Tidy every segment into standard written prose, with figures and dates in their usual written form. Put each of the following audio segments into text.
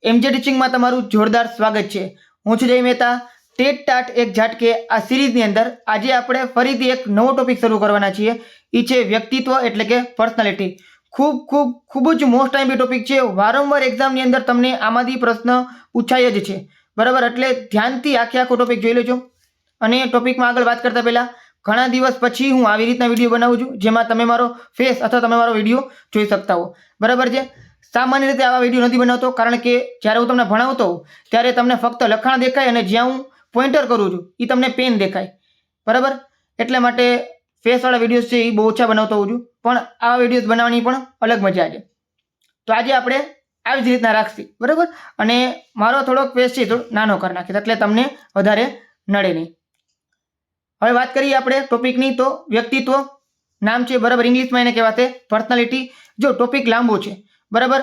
એમજે ટીચિંગમાં તમારું જોરદાર સ્વાગત છે। હું છું જય મહેતા। ટેટ ટાટ એક ઝાટકે આ સિરીઝની અંદર આજે આપણે ફરીથી એક નવો ટોપિક શરૂ કરવાના છીએ। એ છે વ્યક્તિત્વ એટલે કે પર્સનાલિટી। ખૂબ જ મોસ્ટ ટાઈમ ટોપિક છે। વારંવાર એક્ઝામની અંદર તમને આમાંથી પ્રશ્ન પૂછાય જ છે, બરાબર? એટલે ધ્યાનથી આખો ટોપિક જોઈ લેજો। અને ટોપિકમાં આગળ વાત કરતા પહેલા ઘણા દિવસ પછી હું આવી રીતના વિડીયો બનાવું છું જેમાં તમે મારો ફેસ અથવા તમે મારો વિડીયો જોઈ શકતા હો, બરાબર છે? સામાન્ય રીતે આવા વિડીયો નથી બનાવતો કારણ કે જ્યારે હું તમને ભણાવતો હોઉં ત્યારે તમને ફક્ત લખાણ દેખાય અને જ્યાં હું પોઇન્ટર કરું છું એ તમને પેન દેખાય, બરાબર? એટલા માટે ફેસવાળા વિડીયોઝ છે એ બહુ ઓછા બનાવતો હોઉં છું, પણ આવા વિડીયોઝ બનાવવાની પણ અલગ મજા છે। તો આજે આપણે આવી જ રીતના રાખશી, બરાબર? અને મારો થોડોક ફેસ છે થોડો નાનો કરી નાખીશ એટલે તમને વધારે નડે નહીં। હવે વાત કરીએ આપણે ટોપિકની, તો વ્યક્તિત્વ નામ છે, બરાબર? ઇંગ્લિશમાં એને કહેવાશે પર્સનાલિટી। જો ટોપિક લાંબો છે, બરાબર,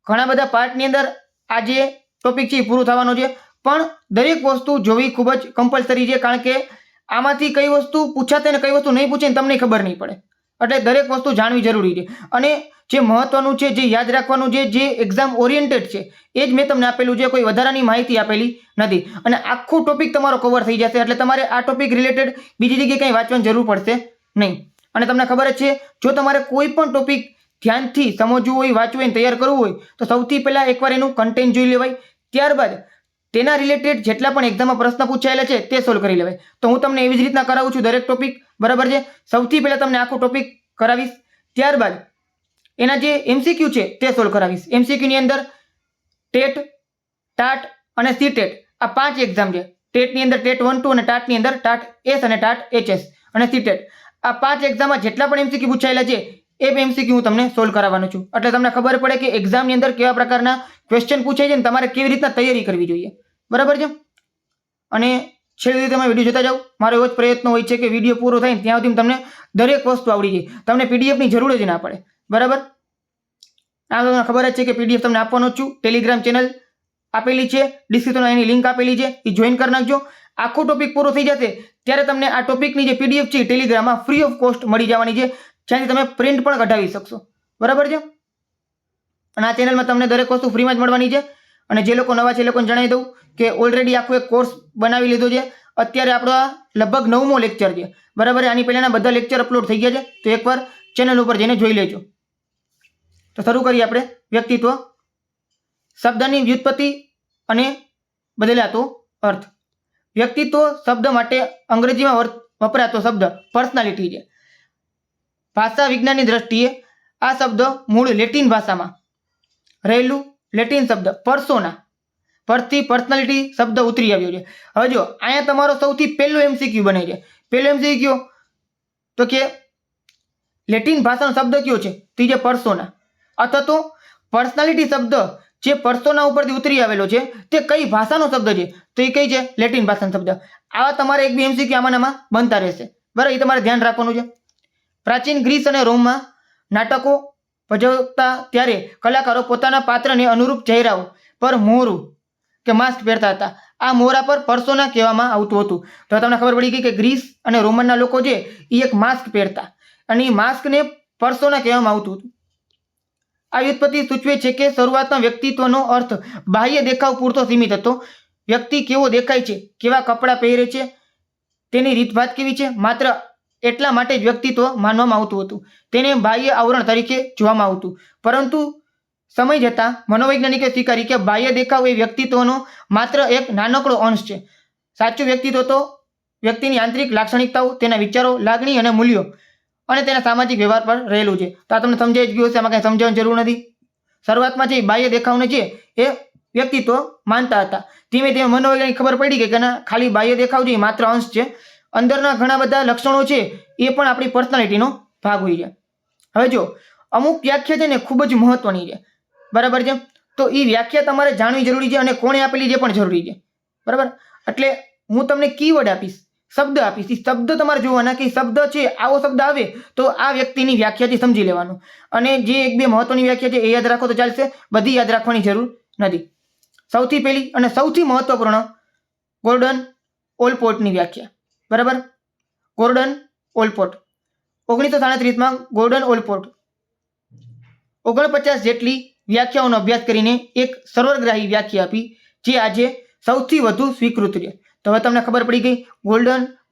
ઘણા બધા પાર્ટની અંદર આજે ટોપિક છે એ પૂરું થવાનું છે, પણ દરેક વસ્તુ જોવી ખૂબ જ કમ્પલસરી છે કારણ કે આમાંથી કઈ વસ્તુ પૂછાશે ને કઈ વસ્તુ નહીં પૂછે ને તમને ખબર નહીં પડે, એટલે દરેક વસ્તુ જાણવી જરૂરી છે। અને જે મહત્વનું છે, જે યાદ રાખવાનું છે, જે એક્ઝામ ઓરિએન્ટેડ છે એ જ મેં તમને આપેલું છે, કોઈ વધારાની માહિતી આપેલી નથી। અને આખું ટોપિક તમારો કવર થઈ જશે એટલે તમારે આ ટોપિક રિલેટેડ બીજી જગ્યાએ કંઈ વાંચવાની જરૂર પડશે નહીં। અને તમને ખબર જ છે, જો તમારે કોઈ પણ ટોપિક ધ્યાનથી સમજવું હોય, વાંચવું હોય, તૈયાર કરવું હોય તો સૌથી પહેલાં એકવાર એનું કન્ટેન્ટ જોઈ લેવાય, ત્યારબાદ તેના રિલેટેડ જેટલા પણ એક્ઝામમાં પ્રશ્ન પૂછાયેલા છે તે સોલ્વ કરી લેવાય। તો હું તમને એવી જ રીતના કરાવું છું દરેક ટોપિક, બરાબર છે? સૌથી પહેલાં તમને આખો ટોપિક કરાવીશ, ત્યારબાદ એના જે એમસીક્યુ છે તે સોલ્વ કરાવીશ। એમસીક્યુની અંદર ટેટ, ટાટ અને સીટેટ આ 5 એક્ઝામ છે। ટેટની અંદર ટેટ 1, 2 અને ટાટની અંદર ટાટ એસ અને ટાટ એચએસ અને સીટેટ આ 5 એક્ઝામમાં જેટલા પણ એમસીક્યુ પૂછાયેલા છે એ એમસીક્યુ હું તમને સોલ્વ કરાવવાનો છું, એટલે તમને ખબર પડે કે એક્ઝામની અંદર કેવા પ્રકારના ક્વેશ્ચન પૂછાય છે ને તમારે કેવી રીતના તૈયારી કરવી જોઈએ, બરાબર છે? અને છેલ્લે સુધી તમે વિડીયો જોતા જાઓ। મારો એવો જ પ્રયત્ન હોય છે કે વિડીયો પૂરો થાય ત્યાં સુધી તમને દરેક વસ્તુ આવડી જાય, તમને પીડીએફની જરૂર જ ના પડે, બરાબર? આ તમને ખબર જ છે કે પીડીએફ તમને આપવાનો જ છું। ટેલિગ્રામ ચેનલ આપેલી છે, ડિસ્ક્રિપ્શનમાં એની લિંક આપેલી છે, એ જોઈન કરી નાખજો। આખો ટોપિક પૂરો થઈ જશે ત્યારે તમને આ ટોપિકની જે પીડીએફ છે ટેલિગ્રામમાં ફ્રી ઓફ કોસ્ટ મળી જવાની છે, જ્યાંથી તમે પ્રિન્ટ પણ કઢાવી શકશો, બરાબર છે? અને આ ચેનલમાં તમને દરેક વસ્તુ ફ્રીમાં જ મળવાની છે। અને જે લોકો નવા છે એ લોકોને જણાવી દઉં કે ઓલરેડી આખો એક કોર્સ બનાવી લીધો છે। અત્યારે આપણો આ લગભગ 9મો લેક્ચર છે, બરાબર? આની પહેલાંના બધા લેક્ચર અપલોડ થઈ ગયા છે, તો એકવાર ચેનલ ઉપર જઈને જોઈ લેજો। તો શરૂ કરીએ આપણે વ્યક્તિત્વ। શબ્દની વ્યુત્પત્તિ અને બદલાતો અર્થ। વ્યક્તિત્વ શબ્દ માટે અંગ્રેજીમાં વપરાતો શબ્દ પર્સનાલિટી છે। ભાષા વિજ્ઞાનની દ્રષ્ટિએ આ શબ્દ મૂળ લેટિન ભાષામાં રહેલું લેટિન શબ્દ પર્સોના પરથી પર્સનાલિટી શબ્દ ઉતરી આવ્યો છે। હવે જો અહીંયા તમારો સૌથી પહેલો એમસીક્યુ બને છે। પહેલો એમસીક્યુ તો કે લેટિન ભાષાનો શબ્દ કયો છે? તો એ છે પર્સોના, અથવા તો પર્સનાલિટી શબ્દ જે પર્સોના ઉપરથી ઉતરી આવેલો છે તે કઈ ભાષાનો શબ્દ છે? તો એ કઈ છે? લેટિન ભાષાનો શબ્દ। આવા તમારે એક બી એમસીક્યુ આમાં બનતા રહેશે, બરાબર? એ તમારે ધ્યાન રાખવાનું છે। પ્રાચીન ગ્રીસ અને રોમમાં નાટકો ભજવતા ત્યારે કલાકારો પોતાના પાત્રને અનુરૂપ ચહેરાઓ પર મોરું કે માસ્ક પહેરતા હતા। આ મોરા પર પર્સોના કહેવામાં આવતું હતું। તો તમને ખબર પડી ગઈ કે ગ્રીસ અને રોમનના લોકો છે એ એક માસ્ક પહેરતા અને એ માસ્કને પર્સોના કહેવામાં આવતું હતું। આ વ્યુત્પત્તિ સૂચવે છે કે શરૂઆતમાં વ્યક્તિત્વનો અર્થ બાહ્ય દેખાવ પૂરતો સીમિત હતો। વ્યક્તિ કેવો દેખાય છે, કેવા કપડાં પહેરે છે, તેની રીતભાત કેવી છે, માત્ર એટલા માટે જ વ્યક્તિત્વ માનવામાં આવતું હતું, તેને બાહ્ય આવરણ તરીકે જોવામાં આવતું। પરંતુ સમય જતાં મનોવૈજ્ઞાનિકે સ્વીકારી કે બાહ્ય દેખાવ એ વ્યક્તિત્વનો માત્ર એક નાનકડો અંશ છે। સાચું વ્યક્તિત્વ તો વ્યક્તિની આંતરિક લાક્ષણિકતાઓ, તેના વિચારો, લાગણી અને મૂલ્યો અને તેના સામાજિક વ્યવહાર પર રહેલું છે। તો આ તમને સમજાઈ જ ગયું હશે, આમાં કંઈ સમજાવવાની જરૂર નથી। શરૂઆતમાં જે બાહ્ય દેખાવને છે એ વ્યક્તિત્વ માનતા હતા, ધીમે ધીમે મનોવૈજ્ઞાનિક ખબર પડી ગઈ કે ના, ખાલી બાહ્ય દેખાવ છે એ માત્ર અંશ છે, અંદરના ઘણા બધા લક્ષણો છે એ પણ આપણી પર્સનાલિટીનો ભાગ હોય છે। હવે જો અમુક વ્યાખ્યા છે ને ખૂબ જ મહત્વની છે, બરાબર છે? તો એ વ્યાખ્યા તમારે જાણવી જરૂરી છે અને કોણે આપેલી છે પણ જરૂરી છે, બરાબર? એટલે હું તમને કીવર્ડ આપીશ, શબ્દ આપીશ, એ શબ્દ તમારે જોવાના કે શબ્દ છે આવો શબ્દ આવે તો આ વ્યક્તિની વ્યાખ્યાથી સમજી લેવાનું। અને જે એક બે મહત્વની વ્યાખ્યા છે એ યાદ રાખો તો ચાલશે, બધી યાદ રાખવાની જરૂર નથી। સૌથી પહેલી અને સૌથી મહત્વપૂર્ણ ગોર્ડન ઓલપોર્ટની વ્યાખ્યા, બરાબર? ગોર્ડન ઓલપોર્ટ 1937માં ગોર્ડન ઓલપોર્ટ 49 જેટલી વ્યાખ્યાઓનો અભ્યાસ કરીને એક સર્વગ્રાહી વ્યાખ્યા આપી જે આજે સૌથી વધુ સ્વીકૃત છે. તો હવે તમને ખબર પડી ગઈ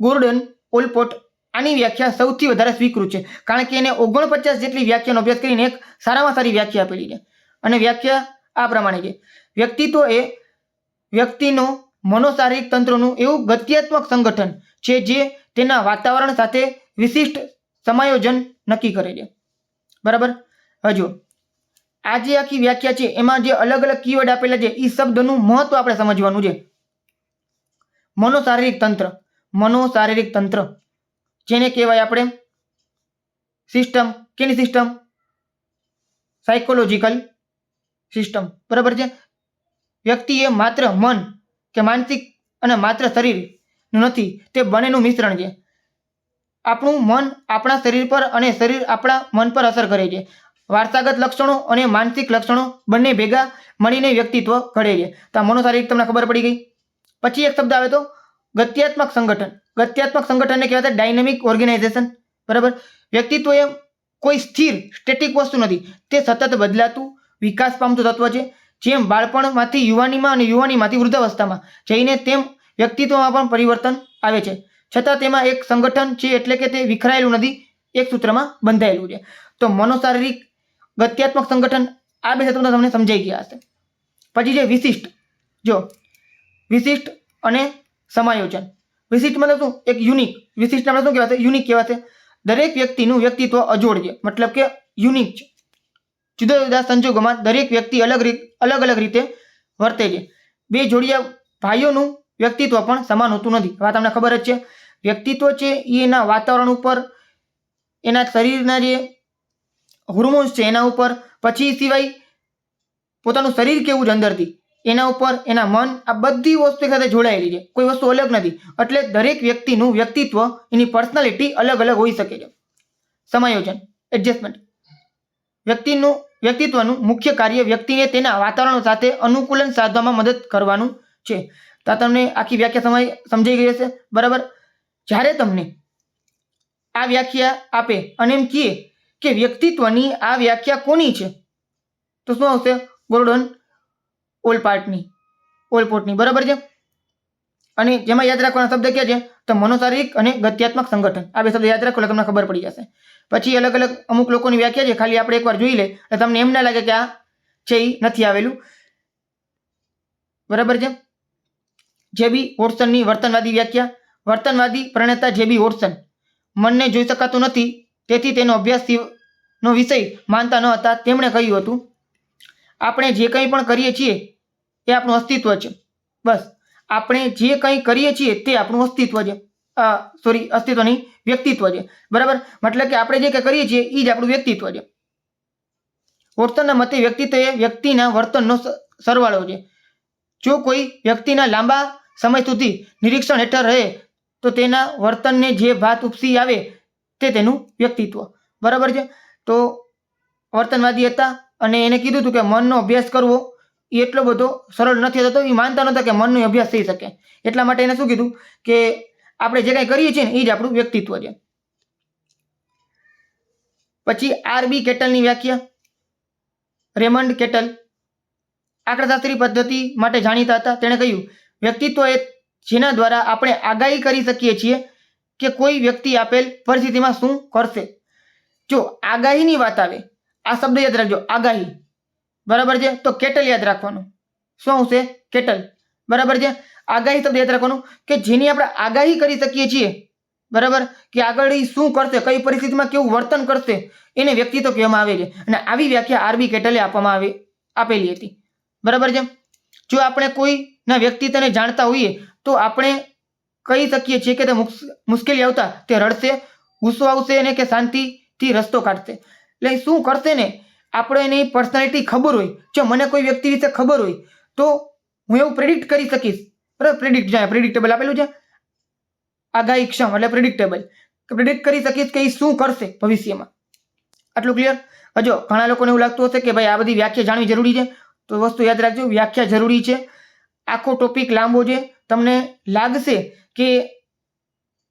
ગોર્ડન ઓલપોર્ટ આની વ્યાખ્યા સૌથી વધારે સ્વીકૃત છે કારણ કે એને 49 જેટલી વ્યાખ્યાનો અભ્યાસ કરીને એક સારામાં સારી વ્યાખ્યા આપેલી છે. અને વ્યાખ્યા આ પ્રમાણે છે: વ્યક્તિત્વ એ વ્યક્તિનો મનોશારીરિક તંત્રનું એવું ગત્યાત્મક સંગઠન છે જે તેના વાતાવરણ સાથે વિશિષ્ટ સમાયોજન નક્કી કરે છે. બરાબર. હજુ આ જે આખી વ્યાખ્યા છે એમાં જે અલગ અલગ કીવર્ડ આપેલા છે એ શબ્દનું મહત્વ આપણે સમજવાનું છે. મનોશારીરિક તંત્ર જેને કહેવાય આપણે સિસ્ટમ. કેની સિસ્ટમ? Psychological system. બરાબર છે. વ્યક્તિ એ માત્ર મન કે માનસિક અને માત્ર શરીર નથી, તે બંનેનું મિશ્રણ છે. આપણું મન આપણા શરીર પર અને શરીર આપણા મન પર અસર કરે છે. વારસાગત લક્ષણો અને માનસિક લક્ષણો બંને ભેગા મળીને વ્યક્તિત્વ ઘડે છે. તો આ મનોશારીરિક તમને ખબર પડી ગઈ. પછી એક શબ્દ આવે તો ગત્યાત્મક સંગઠન. ગત્યાત્મક સંગઠનને કહેવાય છે ડાયનેમિક ઓર્ગેનાઇઝેશન. બરાબર. વ્યક્તિત્વ એ કોઈ સ્થિર સ્ટેટિક વસ્તુ નથી, તે સતત બદલાતું વિકાસ પામતું તત્વ છે. જેમ બાળપણમાંથી યુવાનીમાં અને યુવાનીમાંથી વૃદ્ધાવસ્થામાં જઈને તેમ વ્યક્તિત્વમાં પણ પરિવર્તન આવે છે, છતાં તેમાં એક સંગઠન છે, એટલે કે તે વિખરાયેલું નથી, એક સૂત્રમાં બંધાયેલું છે. તો મનોશારીરિક, ગત્યાત્મક સંગઠન, આ બે શબ્દો તમને સમજાઈ ગયા હશે. પછી છે વિશિષ્ટ. જો વિશિષ્ટ અને સમાયોજન. વિશિષ્ટ મતલબ શું? એક યુનિક. વિશિષ્ટ આપણે શું કહેવાશે? યુનિક કહેવાશે. દરેક વ્યક્તિનું વ્યક્તિત્વ અજોડ છે, મતલબ કે યુનિક છે. જુદા જુદા સંજોગોમાં દરેક વ્યક્તિ અલગ અલગ રીતે વર્તે છે. બે જોડિયા ભાઈઓનું વ્યક્તિત્વ પણ સમાન હોતું નથી. આ તમને ખબર જ છે. વ્યક્તિત્વ છે એ એના વાતાવરણ ઉપર, એના શરીરના જે હોર્મોન્સ છે એના ઉપર, પછી સિવાય પોતાનું શરીર કેવું છે અંદરથી એના ઉપર, એના મન, આ બધી વસ્તુ સાથે જોડાયેલી છે. કોઈ વસ્તુ અલગ નથી. એટલે દરેક વ્યક્તિનું વ્યક્તિત્વ, એની પર્સનાલિટી અલગ અલગ હોઈ શકે છે. સમાયોજન, એડજસ્ટમેન્ટ. વ્યક્તિત્વનું મુખ્ય કાર્ય વ્યક્તિને તેના વાતાવરણ સાથે અનુકૂલન સાધવામાં મદદ કરવાનું છે. તો તમને આખી વ્યાખ્યા સમજાઈ ગઈ હશે. બરાબર. જ્યારે તમને આ વ્યાખ્યા આપે અને એમ કહે કે વ્યક્તિત્વની આ વ્યાખ્યા કોની છે, તો શું આવશે? ગોર્ડન ઓલપોર્ટની. બરાબર છે. અને જેમાં યાદ રાખવાના શબ્દ ક્યાં છે? તો મનોશારીરિક અને ગત્યાત્મક સંગઠન. આ બે શબ્દ યાદ રાખો એટલે તમને ખબર પડી જશે. પછી અલગ અલગ અમુક લોકોની વ્યાખ્યા છે, ખાલી આપણે એકવાર જોઈ લે એટલે તમને એમ ના લાગે કે આ છે એ નથી આવેલું. બરાબર છે. જેબી વોટ્સનની વર્તનવાદી વ્યાખ્યા. વર્તનવાદી પ્રણેતા જેબી વોટ્સન મનને જોઈ શકાતું નથી, તેથી તેનો અભ્યાસનો વિષય માનતા ન હતા. તેમણે કહ્યું હતું, આપણે જે કંઈ પણ કરીએ છીએ એ આપણું અસ્તિત્વ છે. બસ, આપણે જે કંઈ કરીએ છીએ તે આપણું અસ્તિત્વ છે. અસ્તિત્વ નહીં, વ્યક્તિત્વ છે. બરાબર. મતલબ કે આપણે જે કંઈ કરીએ છીએ એ જ આપણું વ્યક્તિત્વ છે. વોટ્સનના મતે વ્યક્તિત્વ એ વ્યક્તિના વર્તનનો સરવાળો છે. જો કોઈ વ્યક્તિના લાંબા સમય સુધી નિરીક્ષણ હેઠળ રહે તો તેના વર્તનને જે ભાત ઉપસી આવે તે તેનું વ્યક્તિત્વ. બરાબર છે. તો વર્તનવાદી હતા અને એને કીધું હતું કે મનનો અભ્યાસ કરવો એ એટલો બધો સરળ નથી થતો. એ માનતા નહોતા કે મનનો અભ્યાસ થઈ શકે. એટલા માટે એને શું કીધું કે આપણે જે કંઈ કરીએ છીએ ને એ જ આપણું વ્યક્તિત્વ છે. પછી આરબી કેટલની વ્યાખ્યા. રેમન્ડ કેટલ આંકડાશાસ્ત્રી પદ્ધતિ માટે જાણીતા હતા. તેણે કહ્યું, વ્યક્તિત્વ એ જેના દ્વારા આપણે આગાહી કરી શકીએ છીએ કે કોઈ વ્યક્તિ આપેલ પરિસ્થિતિમાં શું કરશે. જો આગાહીની વાત આવે, આ શબ્દ યાદ રાખજો, આગાહી. બરાબર છે. તો કેટલ યાદ રાખવાનું. શું આવશે? કેટલ. બરાબર છે. આગાહી શબ્દ યાદ રાખવાનું કે જેની આપણે આગાહી કરી શકીએ છીએ. બરાબર. કે આગળ એ શું કરશે, કઈ પરિસ્થિતિમાં કેવું વર્તન કરશે, એને વ્યક્તિત્વ કહેવામાં આવે છે. અને આવી વ્યાખ્યા આરબી કેટલે આપેલી હતી. બરાબર છે. જો આપણે કોઈના વ્યક્તિત્વને જાણતા હોઈએ તો આપણે કહી શકીએ છીએ કે તે મુશ્કેલી આવતા તે રડશે, ગુસ્સો આવશે અને કે શાંતિથી રસ્તો કાઢશે. એટલે શું કરશે ને, આપણે એની પર્સનાલિટી ખબર હોય. જો મને કોઈ વ્યક્તિ વિશે ખબર હોય તો હું એવું પ્રેડિક્ટ કરી શકીશ. બરાબર. પ્રેડિક્ટેબલ આપેલું છે. આગાહીક્ષમ એટલે પ્રેડિક્ટેબલ. પ્રેડિક્ટ કરી શકીશ કે એ શું કરશે ભવિષ્યમાં. આટલું ક્લિયર? હજો ઘણા લોકોને એવું લાગતું હશે કે ભાઈ આ બધી વ્યાખ્યા જાણવી જરૂરી છે. તો વસ્તુ યાદ રાખજો, વ્યાખ્યા જરૂરી છે. આખો ટોપિક લાંબો છે. તમને લાગશે કે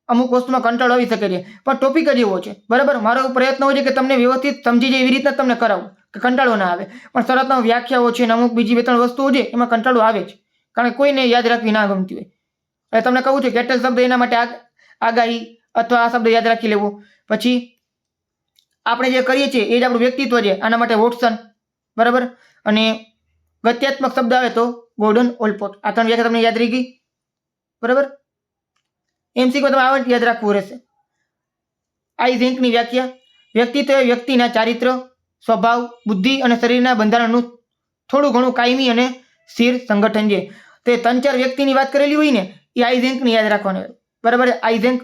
અમુક વસ્તુમાં કંટાળો આવી શકે છે, પણ ટોપિક જ એવો છે. બરાબર. મારો પ્રયત્ન હોય છે કે તમને વ્યવસ્થિત સમજી જાય એવી રીતના તમને કરાવું. કે કંટાળો ના આવે, પણ શરતનો વ્યાખ્યાઓ છે અને અમુક બીજી 2-3 વસ્તુઓ છે એમાં કંટાળો આવે જ, કારણ કે કોઈને યાદ રાખવી ના ગમતી હોય. હવે તમને કહું છું કેટલ શબ્દ એના માટે આગાહી અથવા આ શબ્દ યાદ રાખી લેવો. પછી આપણે જે કરીએ છીએ એ જ આપણું વ્યક્તિત્વ છે, આના માટે વોટસન, બરાબર. અને ગત્યાત્મક શબ્દ આવે તો ગોર્ડન ઓલપોટ. આ 3 વ્યાખ્યા તમને યાદ રહી ગઈ, બરાબર. MCQ તમે આ યાદ રાખવું રહેશે. આઈઝેન્કની વ્યાખ્યા: વ્યક્તિત્વ એ વ્યક્તિના ચારિત્ર, સ્વભાવ, બુદ્ધિ અને શરીરના બંધારણનું થોડું ઘણું કાયમી અને સ્થિર સંગઠન છે. તો એ 3-4 વ્યક્તિની વાત કરેલી હોય ને એ આઈઝેન્કની યાદ રાખવાની, બરાબર. આઈઝેન્ક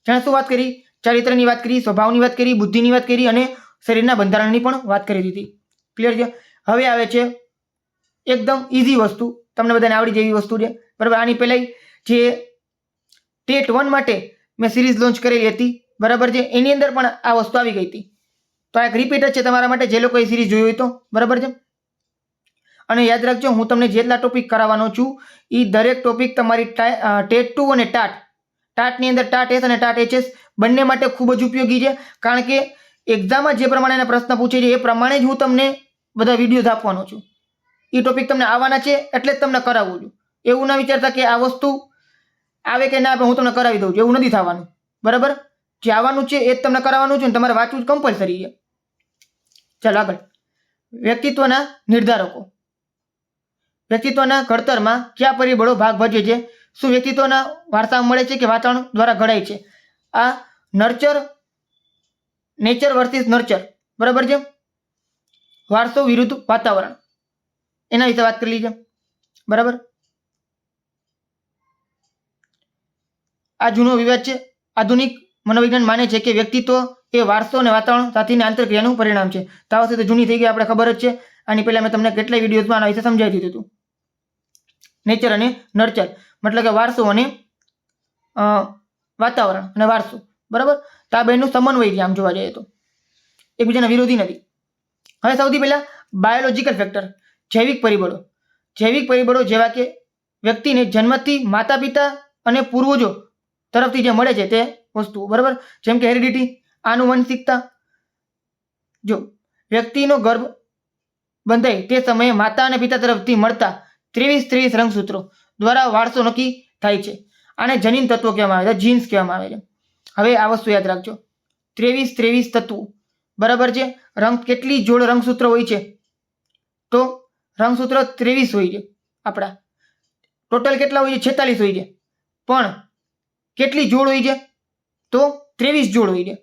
જેણે શું વાત કરી? ચારિત્રની વાત કરી, સ્વભાવની વાત કરી, બુદ્ધિની વાત કરી અને શરીરના બંધારણની પણ વાત કરી દીધી. ક્લિયર છે? હવે આવે છે એકદમ ઇઝી વસ્તુ, તમને બધાને આવડી જેવી વસ્તુ છે, બરાબર. આની પહેલાં જે ટેટ 1 માટે મેં સિરીઝ લોન્ચ કરેલી હતી, બરાબર છે, એની અંદર પણ આ વસ્તુ આવી ગઈ હતી. તો આ એક રિપીટ જ છે તમારા માટે, જે લોકો એ સિરીઝ જોઈ હોય તો, બરાબર છે. અને યાદ રાખજો, હું તમને જેટલા ટોપિક કરાવવાનો છું એ દરેક ટોપિક તમારી ટેટ 2 અને ટાટની અંદર ટાટ એસ અને ટાટ એચએસ બંને માટે ખૂબ જ ઉપયોગી છે, કારણ કે એક્ઝામમાં જે પ્રમાણેના પ્રશ્ન પૂછે છે એ પ્રમાણે જ હું તમને બધા વિડીયોઝ આપવાનો છું. એ ટોપિક તમને આવવાના છે એટલે જ તમને કરાવું છું. એવું ના વિચારતા કે આ વસ્તુ આવે કે ના આવે હું તમને કરાવી દઉં છું, એવું નથી થવાનું, બરાબર. જે આવવાનું છે એ જ તમને કરાવવાનું છે અને તમારે વાંચવું જ કમ્પલસરી છે. ચાલો આગળ. વ્યક્તિત્વના નિર્ધારકો. વ્યક્તિત્વના ઘડતરમાં કયા પરિબળો ભાગ ભજવે છે? શું વ્યક્તિત્વના વારસા મળે છે કે વાતાવરણ દ્વારા ઘડાય છે? આ નેચર વર્સિસ નર્ચર, બરાબર છે. વારસો વિરુદ્ધ વાતાવરણ, એના વિશે વાત કરી છે, બરાબર. આ જૂનો વિવાદ છે. આધુનિક મનોવિજ્ઞાન માને છે કે વ્યક્તિત્વ એ વારસો અને વાતાવરણ સાથેની આંતરક્રિયાનું પરિણામ છે. તો આ વસ્તુ તો જૂની થઈ ગઈ, આપણે ખબર જ છે. આની પહેલા મેં તમને કેટલાય વિડીયોઝમાં આના વિશે સમજાવી દીધું હતું. નેચર અને નર્ચર મતલબ કે વારસો અને વાતાવરણ અને વારસો, બરાબર. તો આ બેનું સમન્વય છે આમ જોવા જઈએ તો, એકબીજાના વિરોધી નથી. હવે સૌથી પહેલા બાયોલોજિકલ ફેક્ટર, જૈવિક પરિબળો. જૈવિક પરિબળો જેવા કે વ્યક્તિને જન્મથી માતા પિતા અને પૂર્વજો તરફથી જે મળે છે તે વસ્તુઓ, બરાબર. જેમ કે હેરિડિટી, આનુવંશિકતા. જો વ્યક્તિનો ગર્ભ બંધાય તે સમયે માતા અને પિતા તરફથી મળતા 23 રંગસૂત્રો દ્વારા વારસો નક્કી થાય છે. આને જનીન તત્વો કહેવામાં આવે છે, જીન્સ કહેવામાં આવે છે. હવે આ વસ્તુ યાદ રાખજો, 23 તત્વો, બરાબર છે. કેટલી જોડ રંગસૂત્ર હોય છે? તો રંગસૂત્ર 23 હોય છે. આપણા ટોટલ કેટલા હોય છે? 46 હોય છે. પણ કેટલી જોડ હોય છે? તો 23 જોડ હોય છે.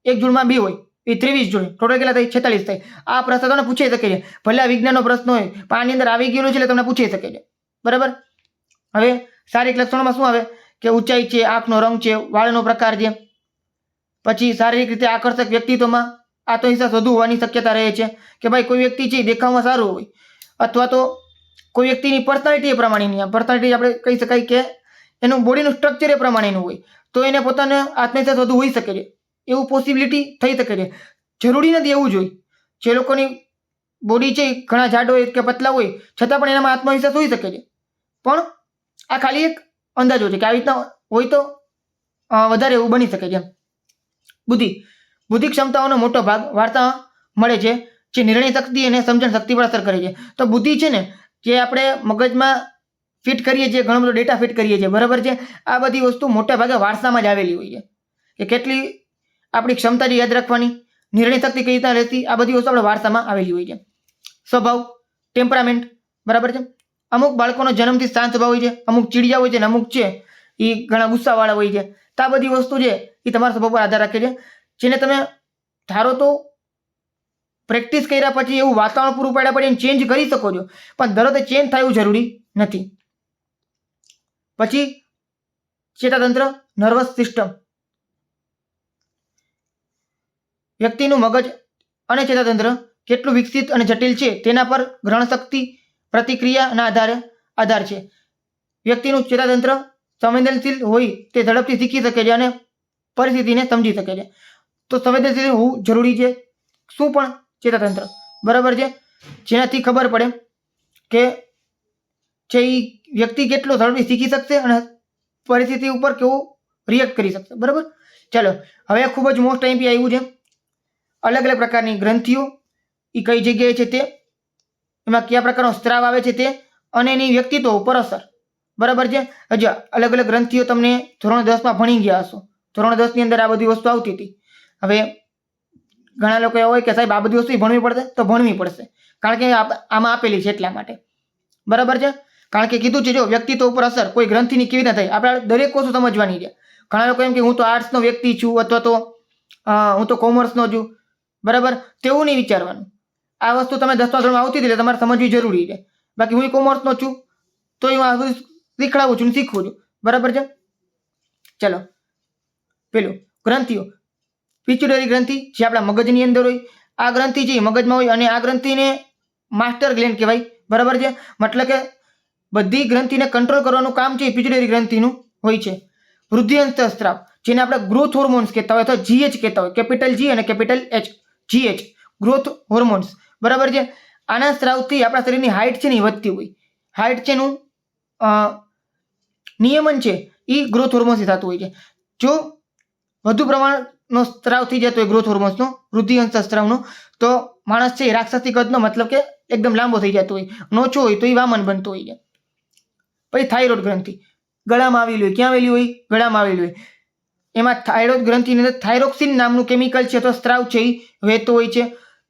એક જોડમાં 2 હોય, એ 23 જોડ, ટોટલ કેટલા થાય? 46 થાય. આ પ્રશ્ન તમને પૂછાઈ શકે છે, ભલે આ વિજ્ઞાનનો પ્રશ્ન હોય પણ આની અંદર આવી ગયેલો છે એટલે તમને પૂછાઈ શકે છે, બરાબર. હવે શારીરિક લક્ષણોમાં શું આવે? કે ઊંચાઈ છે, આંખનો રંગ છે, વાળનો પ્રકાર છે. પછી શારીરિક રીતે આકર્ષક વ્યક્તિત્વમાં આત્મવિશ્વાસ વધુ હોવાની શક્યતા રહે છે, કે ભાઈ કોઈ વ્યક્તિ છે દેખાવમાં સારું હોય, અથવા તો કોઈ વ્યક્તિની પર્સનાલિટી એ પ્રમાણેની, પર્સનાલિટી આપણે કહી શકાય કે એનું બોડીનું સ્ટ્રક્ચર એ પ્રમાણેનું હોય, તો એને પોતાને આત્મવિશ્વાસ વધુ હોઈ શકે છે, એવું પોસિબિલિટી થઈ શકે છે. જરૂરી નથી એવું જ હોય. જે લોકોની બોડી છે ઘણા જાડ હોય કે પતલા હોય છતાં પણ એનામાં આત્મવિશ્વાસ હોઈ શકે છે, પણ આ ખાલી એક અંદાજો છે કે આવી રીતના હોય તો વધારે એવું બની શકે છે. બુદ્ધિ ક્ષમતાઓનો મોટો ભાગ વાર્તા મળે છે, જે નિર્ણય શક્તિ અને સમજણ શક્તિ પર અસર કરે છે. તો બુદ્ધિ છે ને, જે આપણે મગજમાં ફિટ કરીએ છીએ, ઘણો બધો ડેટા ફિટ કરીએ છીએ, બરાબર છે. આ બધી વસ્તુ મોટા ભાગે વારસામાં જ આવેલી હોય છે, કે કેટલી આપણી ક્ષમતા જે યાદ રાખવાની, નિર્ણય શક્તિ કઈ રીતના રહેતી, આ બધી વસ્તુ આપણે વારસામાં આવેલી હોય છે. સ્વભાવ, ટેમ્પરામેન્ટ, બરાબર છે. અમુક બાળકોનો જન્મથી શાંત સ્વભાવ હોય છે, અમુક ચીડિયા હોય છે, અને અમુક છે એ ઘણા ગુસ્સાવાળા હોય છે. તો આ બધી વસ્તુ છે એ તમારા સ્વભાવ પર આધાર રાખે છે, જેને તમે ધારો તો પ્રેક્ટિસ કર્યા પછી એવું વાતાવરણ પૂરું પાડ્યા પછી એને ચેન્જ કરી શકો છો, પણ તરત ચેન્જ થાય એવું જરૂરી નથી. પછી ચેતાતંત્ર, નર્વસ સિસ્ટમ. વ્યક્તિનું મગજ અને ચેતાતંત્ર કેટલું વિકસિત અને જટિલ છે તેના પર ગ્રહણ શક્તિ, પ્રતિક્રિયાના આધાર છે. વ્યક્તિનું ચેતાતંત્ર સંવેદનશીલ હોય તે ઝડપથી શીખી શકે છે અને પરિસ્થિતિને સમજી શકે છે. તો સંવેદનશીલ હોવું જરૂરી છે. શું પણ? ચેતાતંત્ર, બરાબર છે, જેનાથી ખબર પડે કે જે વ્યક્તિ કેટલો ઝડપથી શીખી શકશે અને પરિસ્થિતિ ઉપર કેવું રિએક્ટ કરી શકશે, બરાબર. ચાલો હવે ખૂબ જ મોસ્ટ ટાઈમ આવ્યું છે અલગ અલગ પ્રકારની ગ્રંથિઓ એ કઈ જગ્યાએ છે તે, એમાં કયા પ્રકારનો સ્ત્રાવ આવે છે તે, અને એની વ્યક્તિત્વ ઉપર અસર. બરાબર છે. હજુ અલગ અલગ ગ્રંથિઓ તમને ધોરણ 10માં ભણી ગયા હશો. ધોરણ 10 ની અંદર આ બધી વસ્તુ આવતી હતી. હવે ઘણા લોકો એવા હોય કે સાહેબ આ બધી વસ્તુ ભણવી પડશે, તો ભણવી પડશે, કારણ કે આમાં આપેલી છે એટલા માટે. બરાબર છે. કારણ કે કીધું છે જો વ્યક્તિત્વ ઉપર અસર કોઈ ગ્રંથિની કેવી રીતે થાય, આપણે દરેક વસ્તુ સમજવાની છે. ઘણા લોકો એમ કે હું તો આર્ટ્સનો વ્યક્તિ છું અથવા તો હું તો કોમર્સનો છું. બરાબર, તેવું નહીં વિચારવાનું. આ વસ્તુ તમે 10મા ધોરણમાં આવતી હતી એટલે તમારે સમજવી જરૂરી છે. બાકી હું કોમર્સનો છું તો હું આ બધું શીખડાવું છું, શીખવું છું. બરાબર છે. ચલો, પેલું ગ્રંથિઓ, પિટ્યુટરી ગ્રંથિ જે આપણા મગજની અંદર હોય. આ ગ્રંથિ જે મગજમાં હોય અને આ ગ્રંથિને માસ્ટર ગ્લેન્ડ કહેવાય. બરાબર છે. મતલબ કે બધી ગ્રંથિને કંટ્રોલ કરવાનું કામ છે પિટ્યુટરી ગ્રંથિનું હોય છે. વૃદ્ધિઅંત સ્ત્રાવ જેને આપણે ગ્રોથ હોર્મોન્સ કહેતા હોય અથવા જીએચ કહેતા હોય, કેપિટલ જી અને capital H, GH, growth hormones. બરાબર છે. આના સ્ત્રાવથી આપણા શરીરની હાઇટ છે ને એ વધતી હોય. હાઇટ છે નું નિયમન છે એ ગ્રોથ હોર્મોન્સથી થતું હોય છે. જો વધુ પ્રમાણનો સ્ત્રાવ થઈ જતો હોય ગ્રોથ હોર્મોન્સનો, વૃદ્ધિઅંત સ્ત્રાવનો, તો માણસ છે એ રાક્ષસી કદનો, મતલબ કે એકદમ લાંબો થઈ જતો હોય. નોચો હોય તો એ વામન બનતો હોય છે. પછી થાઇરોઇડ ગ્રંથિ ગળામાં આવેલી હોય. ક્યાં આવેલી હોય? ગળામાં આવેલી હોય. એમાં થાઇરોઇડ ગ્રંથિની અંદર થાઇરોક્સિન નામનું કેમિકલ છે અથવા સ્ત્રાવ છે એ વહેતો હોય છે.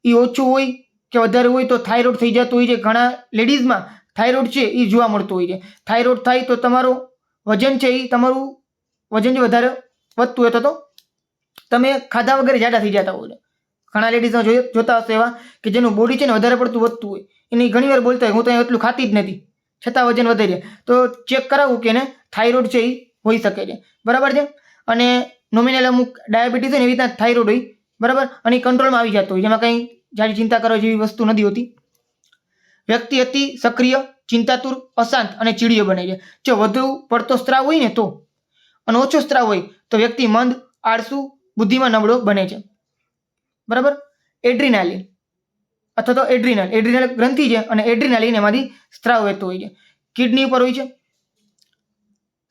એ ઓછું હોય કે વધારે હોય તો થાઇરોઇડ થઈ જતું હોય છે. ઘણા લેડીઝમાં થાઇરોઇડ છે એ જોવા મળતું હોય છે. થાઇરોઇડ થાય તો તમારું વજન છે એ તમારું વજન જે વધારે વધતું હોય તો તમે ખાધા વગર જાડા થઈ જતા હોય. ઘણા લેડીઝમાં જોતા હશો એવા કે જેનું બોડી છે ને વધારે પડતું વધતું હોય. એની ઘણી વાર બોલતા હોય હું તો એટલું ખાતી જ નથી, છતાં વજન વધે છે. તો ચેક કરાવવું કે એને થાઇરોઇડ છે એ હોઈ શકે છે. બરાબર છે. અને નોમિનલ અમુક ડાયાબિટીસ હોય ને એવી રીતના થાઇરોઇડ હોય. બરાબર, અને કંટ્રોલમાં આવી જતો હોય, જેમાં કંઈ જાજી ચિંતા કરવા જેવી વસ્તુ નથી હોતી. વ્યક્તિ અતિ સક્રિય, ચિંતાતુર, અશાંત અને ચીડિયો બને છે. જો વધુ પડતો સ્ત્રાવ હોય ને તો, અને ઓછો સ્ત્રાવ હોય તો વ્યક્તિ મંદ, આળસુ, બુદ્ધિમાં નબળો બને છે. બરાબર. એડ્રીનાલિન અથવા તો એડ્રીનલ ગ્રંથિ છે અને એડ્રીનાલિન એમાંથી સ્ત્રાવ વહેતો હોય છે. કિડની ઉપર હોય છે.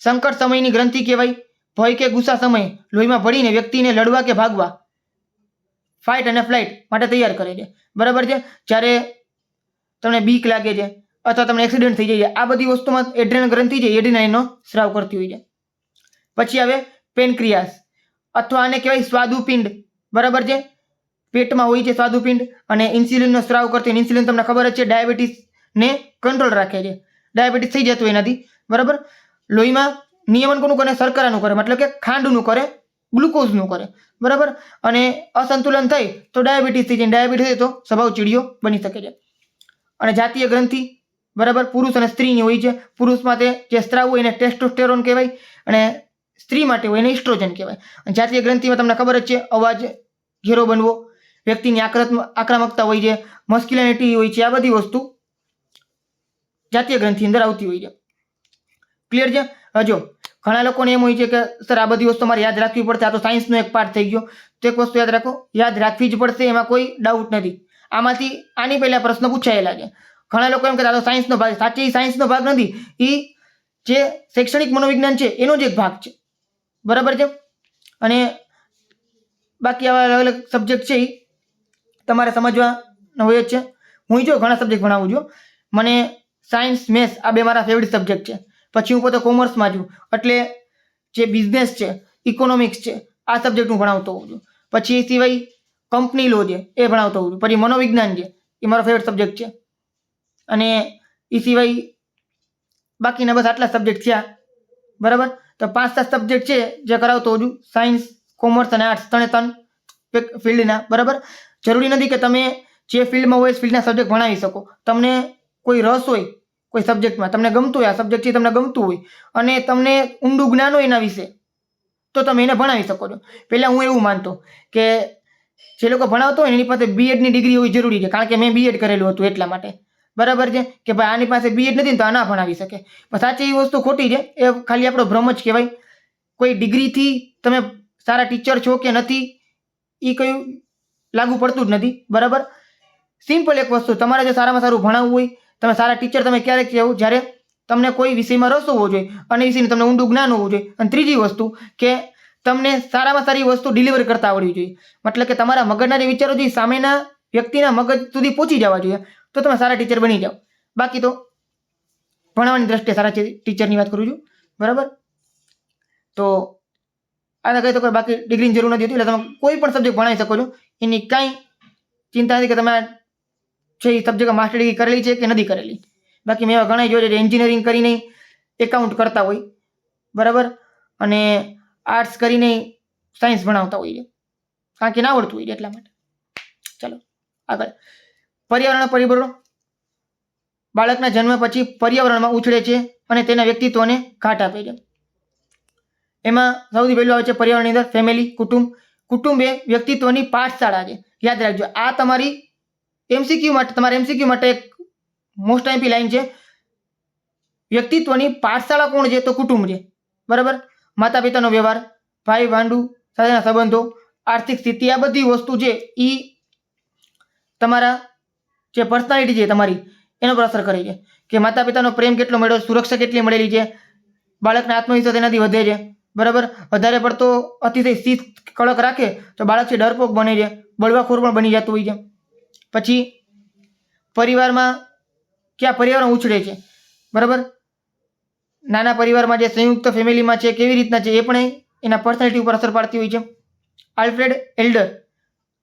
સંકટ સમયની ગ્રંથિ કહેવાય. ભય કે ગુસ્સા સમયે લોહીમાં ભળીને વ્યક્તિને લડવા કે ભાગવા, ફાઇટ અને ફ્લાઇટ માટે તૈયાર કરે છે. બરાબર છે. જ્યારે તમને બીક લાગે છે અથવા તમને એક્સિડન્ટ થઈ જાય છે, આ બધી વસ્તુમાં એડ્રેનલ ગ્રંથિ છે એડ્રીનાલિનનો સ્ત્રાવ કરતી હોય છે. પછી આવે પેનક્રિયાસ અથવા આને કહેવાય સ્વાદુપિંડ. બરાબર છે. પેટમાં હોય છે સ્વાદુપિંડ અને ઇન્સ્યુલિનનો સ્ત્રાવ કરતી હોય. ઇન્સ્યુલિન તમને ખબર જ છે ડાયાબિટીસને કંટ્રોલ રાખે છે. ડાયાબિટીસ થઈ જતું એનાથી. બરાબર. લોહીમાં નિયમન કોનું કરે? શર્કરાનું કરે, મતલબ કે ખાંડનું કરે, ગ્લુકોઝનું કરે. બરાબર. અને અસંતુલન થાય તો ડાયાબિટીસ થઈ જાય. ડાયાબિટીસ થાય તો સ્વભાવ ચીડિયો બની શકે છે. અને જાતીય ગ્રંથિ, બરાબર, પુરુષ અને સ્ત્રીની હોય છે. પુરુષ માટે જે સ્ત્રાવ હોય એને ટેસ્ટોસ્ટેરોન કહેવાય અને સ્ત્રી માટે હોય એને ઇસ્ટ્રોજન કહેવાય. અને જાતીય ગ્રંથિમાં તમને ખબર જ છે અવાજ ઘેરો બનવો, વ્યક્તિની આક્રમકતા હોય છે, મસ્ક્યુલિનિટી હોય છે. આ બધી વસ્તુ જાતીય ગ્રંથિ અંદર આવતી હોય છે. ક્લિયર છે? હજો ઘણા લોકોને એમ હોય છે કે સર આ બધી વસ્તુ મારે યાદ રાખવી પડશે, આ તો સાયન્સનો એક પાર્ટ થઈ ગયો. તો એક વસ્તુ યાદ રાખો, યાદ રાખવી જ પડશે, એમાં કોઈ ડાઉટ નથી. આમાંથી આની પહેલા પ્રશ્ન પૂછાયેલા છે. ઘણા લોકો એમ કહેતા આ તો સાયન્સનો ભાગ, સાચી સાયન્સનો ભાગ નથી. એ જે શૈક્ષણિક મનોવિજ્ઞાન છે એનો જ એક ભાગ છે. બરાબર છે. અને બાકી આવા અલગ અલગ સબ્જેક્ટ છે એ તમારે સમજવાના હોય જ છે. હું જો ઘણા સબ્જેક્ટ ભણાવું છું. મને સાયન્સ, મેથ્સ આ બે મારા ફેવરિટ સબ્જેક્ટ છે. પછી હું પોતે કોમર્સમાં છું એટલે જે બિઝનેસ છે, ઇકોનોમિક્સ છે, આ સબ્જેક્ટ હું ભણાવતો હોઉં છું. પછી એ સિવાય કંપની લો છે એ ભણાવતો હોઉં છું. પછી મનોવિજ્ઞાન છે એ મારો ફેવરિટ સબ્જેક્ટ છે. અને એ સિવાય બાકીના બસ આટલા સબ્જેક્ટ થયા. બરાબર. તો 5-7 સબ્જેક્ટ છે જે કરાવતો હોઉં છું. સાયન્સ, કોમર્સ અને આર્ટ્સ, 3 ફિલ્ડના. બરાબર. જરૂરી નથી કે તમે જે ફિલ્ડમાં હોય એ ફિલ્ડના સબ્જેક્ટ ભણાવી શકો. તમને કોઈ રસ હોય કોઈ સબ્જેક્ટમાં, તમને ગમતું હોય, આ સબ્જેક્ટ છે તમને ગમતું હોય અને તમને ઊંડું જ્ઞાન હોય એના વિશે, તો તમે એને ભણાવી શકો છો. પહેલાં હું એવું માનતો કે જે લોકો ભણાવતો હોય ને એની પાસે બીએડની ડિગ્રી હોવી જરૂરી છે, કારણ કે મેં બીએડ કરેલું હતું એટલા માટે. બરાબર છે. કે ભાઈ આની પાસે બીએડ નથી ને તો આ ના ભણાવી શકે. પણ સાચી એ વસ્તુ ખોટી છે. એ ખાલી આપણો ભ્રમ જ કહેવાય. કોઈ ડિગ્રીથી તમે સારા ટીચર છો કે નથી એ કયું લાગુ પડતું જ નથી. બરાબર. સિમ્પલ એક વસ્તુ, તમારે જો સારામાં સારું ભણાવવું હોય, તમે સારા ટીચર તમે ક્યારેક કહેવું જ્યારે તમને કોઈ વિષયમાં રસ હોવો જોઈએ અને વિષયનું તમને ઊંડું જ્ઞાન હોવું જોઈએ. અને ત્રીજી વસ્તુ કે તમને સારામાં સારી વસ્તુ ડિલિવર કરતા આવડવી જોઈએ. મતલબ કે તમારા મગજના જે વિચારો છે સામેના વ્યક્તિના મગજ સુધી પહોંચી જવા જોઈએ તો તમે સારા ટીચર બની જાઓ. બાકી તો ભણાવવાની દ્રષ્ટિએ સારા ટીચરની વાત કરું છું, બરાબર. તો આને કહી તો બાકી ડિગ્રીની જરૂર નથી હોતી, એટલે તમે કોઈ પણ સબ્જેક્ટ ભણાવી શકો છો. એની કાંઈ ચિંતા નથી કે તમે છે એ સબ્જેક્ટમાં માસ્ટર ડિગ્રી કરેલી છે કે નથી કરેલી. બાકી મેં એવા ઘણા જોયા છે એન્જિનિયરિંગ કરીને એકાઉન્ટ કરતા હોય, બરાબર, અને આર્ટ્સ કરીને સાયન્સ ભણાવતા હોય છે, કારણ કે ના આવડતું હોય એટલા માટે. ચાલો આગળ. પર્યાવરણ પરિબળો. બાળકના જન્મ પછી પર્યાવરણમાં ઉછળે છે અને તેના વ્યક્તિત્વને ઘાટ આપે છે. એમાં સૌથી પહેલું આવે છે પર્યાવરણની અંદર ફેમિલી, કુટુંબ. કુટુંબ એ વ્યક્તિત્વની પાઠશાળા છે. યાદ રાખજો, આ તમારી તમારા એમસીક્યુ માટે એક મોસ્ટ આઈમ્પી લાઈન છે. વ્યક્તિત્વની પાઠશાળા કોણ છે? તો કુટુંબ છે, બરાબર. માતા પિતાનો વ્યવહાર, ભાઈ ભાંડુ સાથેના સંબંધો, આર્થિક સ્થિતિ, આ બધી વસ્તુ છે એ તમારા જે પર્સનાલિટી છે તમારી એનો પર અસર કરે છે કે માતા પિતાનો પ્રેમ કેટલો મળ્યો, સુરક્ષા કેટલી મળેલી છે, બાળકના આત્મવિશ્વાસ એનાથી વધે છે, બરાબર. વધારે પડતો અતિશય શિસ્ત કડક રાખે તો બાળક છે ડરપોક બને છે, બળવાખોર પણ બની જતું હોય છે. પછી પરિવારમાં ક્યાં પર્યાવરણ ઉછળે છે, બરાબર. નાના પરિવારમાં જે સંયુક્ત ફેમિલીમાં છે કેવી રીતના છે એ પણ એના પર્સનાલિટી ઉપર અસર પાડતી હોય છે. આલ્ફ્રેડ એલ્ડર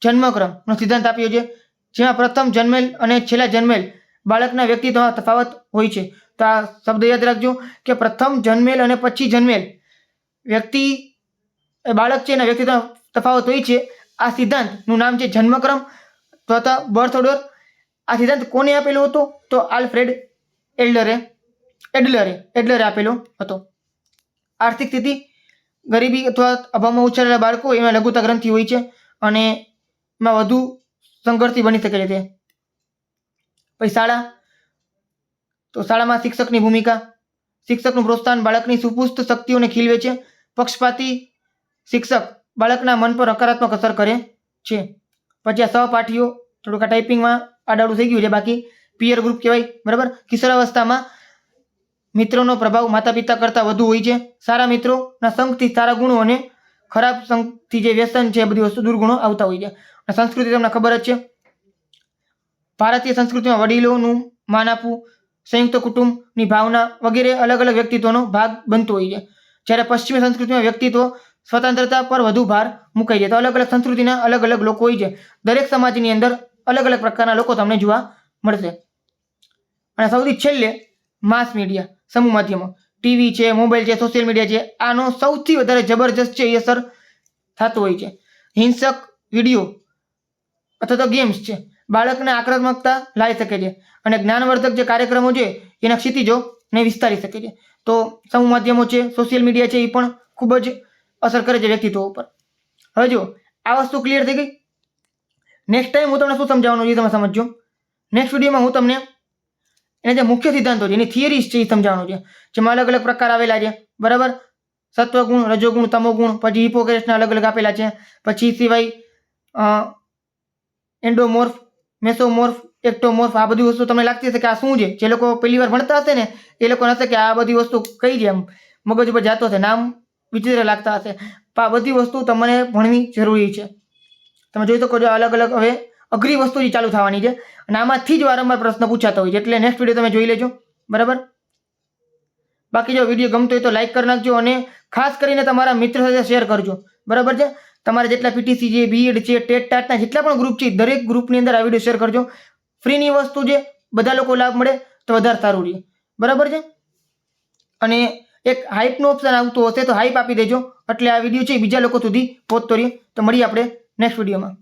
જન્મક્રમનો સિદ્ધાંત આપ્યો છે, જેમાં પ્રથમ જન્મેલ અને છેલ્લા જન્મેલ બાળકના વ્યક્તિત્વમાં તફાવત હોય છે. તો આ શબ્દ યાદ રાખજો કે પ્રથમ જન્મેલ અને પછી જન્મેલ વ્યક્તિ બાળક છે એના વ્યક્તિત્વમાં તફાવત હોય છે. આ સિદ્ધાંતનું નામ છે જન્મક્રમ તથા બર્થ ઓર્ડર. આ સિદ્ધાંત કોને આપેલો હતો? તો આલ્ફ્રેડ એડલરે આપેલો હતો. આર્થિક સ્થિતિ. ગરીબી અથવા અભાવમાં ઉછરેલા બાળકો એમાં લઘુતા ગ્રંથિ હોય છે અને એમાં વધુ સંઘર્ષથી બની શકે છે. પછી શાળા. તો શાળામાં શિક્ષકની ભૂમિકા. શિક્ષકનું પ્રોત્સાહન બાળકની સુપુષ્ટ શક્તિઓને ખીલવે છે. પક્ષપાતી શિક્ષક બાળકના મન પર હકારાત્મક અસર કરે છે. પછી આ સહપાઠીઓ, થોડુંક આ ટાઈપિંગમાં આડાવડું થઈ ગયું છે, બાકી પિયર ગ્રુપ કહેવાય, બરાબર. કિશોરાવસ્થામાં મિત્રોનો પ્રભાવ માતા પિતા કરતાં વધુ હોય છે. સારા મિત્રોના સંગથી સારા ગુણો અને ખરાબ સંગથી જે વ્યસન છે એ બધી વસ્તુ દુર્ગુણો આવતા હોય છે. અને સંસ્કૃતિ તમને ખબર જ છે, ભારતીય સંસ્કૃતિમાં વડીલોનું માન આપવું, સંયુક્ત કુટુંબની ભાવના વગેરે અલગ અલગ વ્યક્તિત્વનો ભાગ બનતો હોય છે. જ્યારે પશ્ચિમી સંસ્કૃતિમાં વ્યક્તિત્વ સ્વતંત્રતા પર વધુ ભાર મુકાય છે. તો અલગ અલગ સંસ્કૃતિના અલગ અલગ લોકો હોય છે. દરેક સમાજની અંદર અલગ અલગ પ્રકારના લોકો તમને જોવા મળશે. અને સૌથી છેલ્લે માસ મીડિયા, સમૂહ માધ્યમો, ટીવી છે, મોબાઈલ છે, સોશિયલ મીડિયા છે, આનો સૌથી વધારે જબરજસ્ત છે એ અસર થતો હોય છે. હિંસક વિડીયો અથવા તો ગેમ્સ છે બાળકને આક્રમકતા લાવી શકે છે અને જ્ઞાનવર્ધક જે કાર્યક્રમો છે એના ક્ષિતિજોને વિસ્તારી શકે છે. તો સમૂહ માધ્યમો છે, સોશિયલ મીડિયા છે, એ પણ ખૂબ જ અસર કરે છે વ્યક્તિત્વ ઉપર. હવે જો આ વસ્તુ ક્લિયર થઈ ગઈ. નેક્સ્ટ ટાઈમ હું તમને શું સમજાવવાનું છે તમે સમજજો. નેક્સ્ટ વિડીયોમાં હું તમને એના જે મુખ્ય સિદ્ધાંતો છે એની થિયરીઝ છે એ સમજાવવાનું છે, જેમાં અલગ અલગ પ્રકાર આવેલા છે, બરાબર. સત્વગુણ, રજોગુણ, તમોગુણ, પછી હિપોક્રેટ્સના અલગ અલગ આપેલા છે. પછી સિવાય એન્ડોમોર્ફ, મેસોમોર્ફ, એક્ટોમોર્ફ, આ બધી વસ્તુ તમને લાગતી હશે કે આ શું છે. જે લોકો પહેલી વાર ભણતા હશે ને એ લોકો હશે કે આ બધી વસ્તુ કઈ છે, એમ મગજ ઉપર જાતો હશે, નામ વિચિત્ર લાગતા હશે. પણ આ બધી વસ્તુ તમને ભણવી જરૂરી છે. તમે જોઈ શકો છો અલગ અલગ હવે અઘરી વસ્તુ જ ચાલુ થવાની છે અને આમાંથી જ વારંવાર પ્રશ્ન પૂછાતા હોય છે. એટલે નેક્સ્ટ વિડીયો તમે જોઈ લેજો, બરાબર. બાકી જો વિડીયો ગમતો હોય તો લાઈક કરી નાખજો અને ખાસ કરીને તમારા મિત્ર સાથે શેર કરજો, બરાબર છે. તમારા જેટલા પીટીસી છે, બીએડ છે, ટેટ ટાટના જેટલા પણ ગ્રુપ છે દરેક ગ્રુપની અંદર આ વિડીયો શેર કરજો. ફ્રીની વસ્તુ છે, બધા લોકો લાભ મળે તો વધારે સારું રહે, બરાબર છે. અને એક હાઈપનો ઓપ્શન આવતો હશે તો હાઈપ આપી દેજો એટલે આ વિડીયો છે બીજા લોકો સુધી પહોંચતો રહે. તો મળીએ આપણે નેક્સ્ટ વિડીયોમાં.